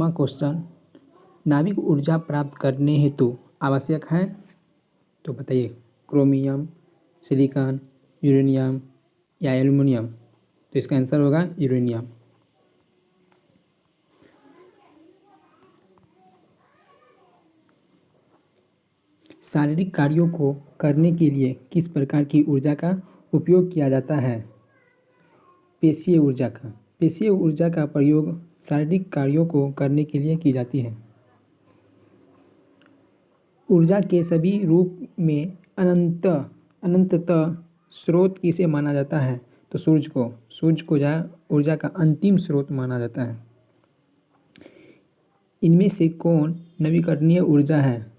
Question, नाभिक ऊर्जा प्राप्त करने हेतु आवश्यक है। तो बताइए, क्रोमियम, सिलिकॉन, यूरेनियम या एल्युमिनियम। तो इसका आंसर होगा यूरेनियम। शारीरिक कार्यों को करने के लिए किस प्रकार की ऊर्जा का उपयोग किया जाता है? पेशीय ऊर्जा का। पेशीय ऊर्जा का प्रयोग शारीरिक कार्यों को करने के लिए की जाती है। ऊर्जा के सभी रूप में अनंततः स्रोत किसे माना जाता है? तो सूर्य को ऊर्जा का अंतिम स्रोत माना जाता है। इनमें से कौन नवीकरणीय ऊर्जा है?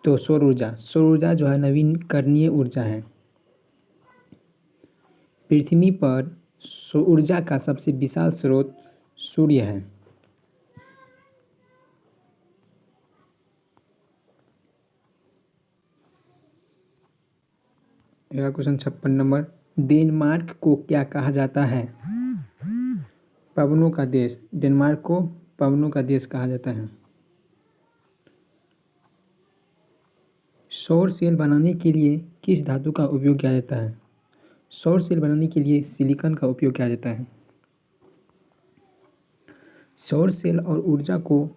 तो सौर ऊर्जा जो है नवीकरणीय ऊर्जा है। पृथ्वी पर ऊर्जा का सबसे विशाल स्रोत सूर्य है। अगला क्वेश्चन 56 नंबर, डेनमार्क को क्या कहा जाता है? पवनों का देश। डेनमार्क को पवनों का देश कहा जाता है। सौर सेल बनाने के लिए किस धातु का उपयोग किया जाता है? सौर सेल बनाने के लिए सिलिकॉन का उपयोग किया जाता है। सौर सेल और ऊर्जा को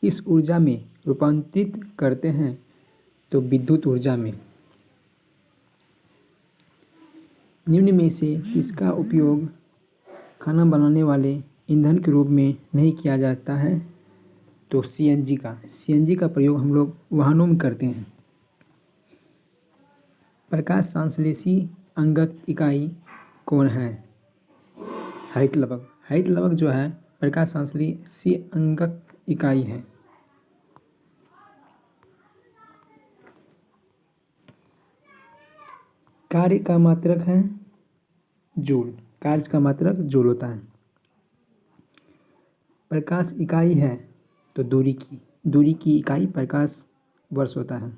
किस ऊर्जा में रूपांतरित करते हैं? तो विद्युत ऊर्जा में। निम्न में से किसका उपयोग खाना बनाने वाले ईंधन के रूप में नहीं किया जाता है? तो सीएनजी का प्रयोग हम लोग वाहनों में करते हैं। प्रकाश संश्लेषी अंगक इकाई कौन है? हरित लवक जो है प्रकाश संश्लेषी अंगक इकाई है। कार्य का मात्रक है जूल। कार्य का मात्रक जूल होता है। प्रकाश इकाई है तो दूरी की इकाई प्रकाश वर्ष होता है।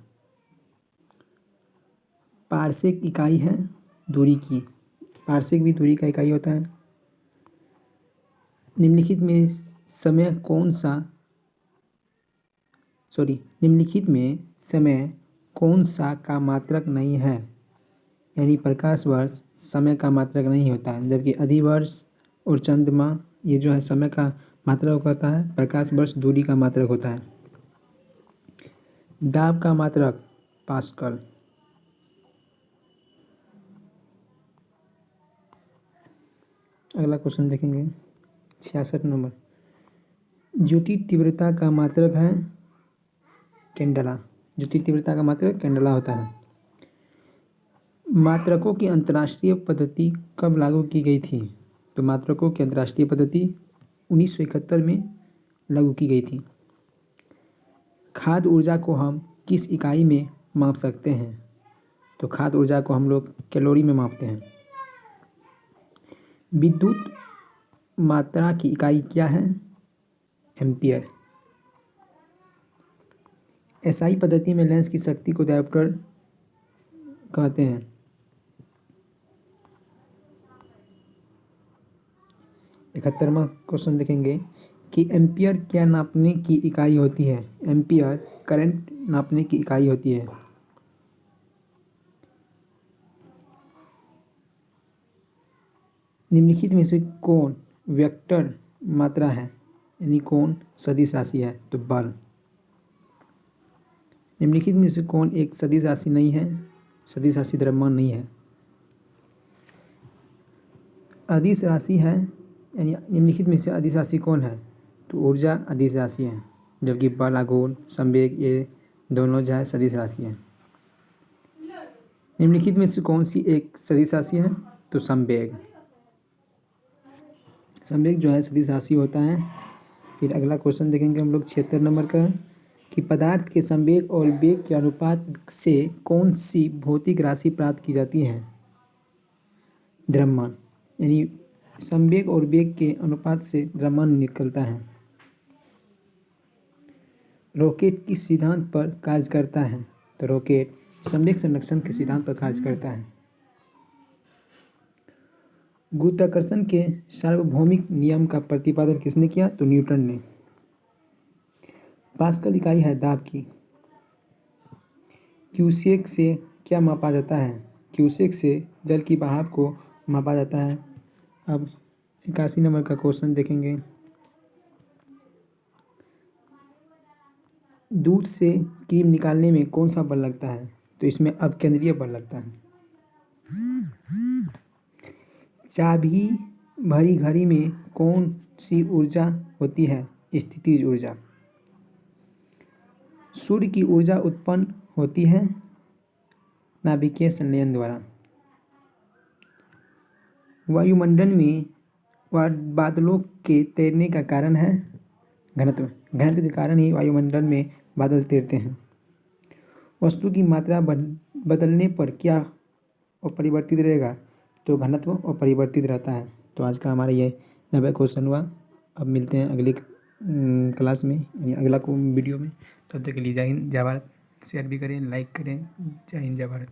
पारसेक इकाई है दूरी की। पारसेक भी दूरी का इकाई होता है। निम्नलिखित में समय कौन सा का मात्रक नहीं है? यानी प्रकाश वर्ष समय का मात्रक नहीं होता है, जबकि अधिवर्ष और चंद्रमा ये जो है समय का मात्रक होता है। प्रकाश वर्ष दूरी का मात्रक होता है। दाब का मात्रक पास्कल। अगला क्वेश्चन देखेंगे 66 नंबर, ज्योति तीव्रता का मात्रक है कैंडला। ज्योति तीव्रता का मात्रक कैंडला होता है। मात्रकों की अंतर्राष्ट्रीय पद्धति कब लागू की गई थी? तो मात्रकों की अंतर्राष्ट्रीय पद्धति 1971 में लागू की गई थी। खाद्य ऊर्जा को हम किस इकाई में माप सकते हैं? तो खाद्य ऊर्जा को हम लोग कैलोरी में मापते हैं। विद्युत मात्रा की इकाई क्या है? एम्पियर। एसआई पद्धति में लेंस की शक्ति को डायोप्टर कहते हैं। 71वां क्वेश्चन देखेंगे कि एम्पियर क्या नापने की इकाई होती है? एम्पियर करंट नापने की इकाई होती है। निम्नलिखित में से कौन वेक्टर मात्रा है, यानी कौन सदिश राशि है? तो बल। निम्नलिखित में से कौन एक सदिश राशि नहीं है? सदिश राशि द्रव्यमान नहीं है। अदिश राशि है, यानी निम्नलिखित में से अदिश राशि कौन है? तो ऊर्जा अदिश राशि है, जबकि बल, आघूर्ण, संवेग ये दोनों जो है सदिश राशि है। निम्नलिखित में से कौन सी एक सदिश राशि है? तो संवेग जो है सदिश राशि होता है। फिर अगला क्वेश्चन देखेंगे हम लोग 76 नंबर का, कि पदार्थ के संवेग और वेग के अनुपात से कौन सी भौतिक राशि प्राप्त की जाती है? द्रव्यमान। यानी संवेग और वेग के अनुपात से द्रव्यमान निकलता है। रॉकेट किस सिद्धांत पर कार्य करता है? तो रॉकेट संवेग संरक्षण के सिद्धांत पर कार्य करता है। गुरुत्वाकर्षण के सार्वभौमिक नियम का प्रतिपादन किसने किया? तो न्यूटन ने। पास्कल इकाई है दाब की। क्यूसेक से क्या मापा जाता है? क्यूसेक से जल की बहाव को मापा जाता है। अब 81 नंबर का क्वेश्चन देखेंगे। दूध से क्रीम निकालने में कौन सा बल लगता है? तो इसमें अपकेंद्रीय बल लगता है। चाबी भरी घड़ी में कौन सी ऊर्जा होती है? स्थितिज ऊर्जा। सूर्य की ऊर्जा उत्पन्न होती है नाभिकीय संलयन द्वारा। वायुमंडल में बादलों के तैरने का कारण है घनत्व। घनत्व के कारण ही वायुमंडल में बादल तैरते हैं। वस्तु की मात्रा बदलने पर क्या अपरिवर्तित रहेगा? तो घनत्व अपरिवर्तित रहता है। तो आज का हमारा ये 90 क्वेश्चन हुआ। अब मिलते हैं अगली क्लास में, यानी अगला वीडियो में। तब तक के लिए जय हिंद जय भारत। शेयर भी करें, लाइक करें। जय हिंद जय भारत।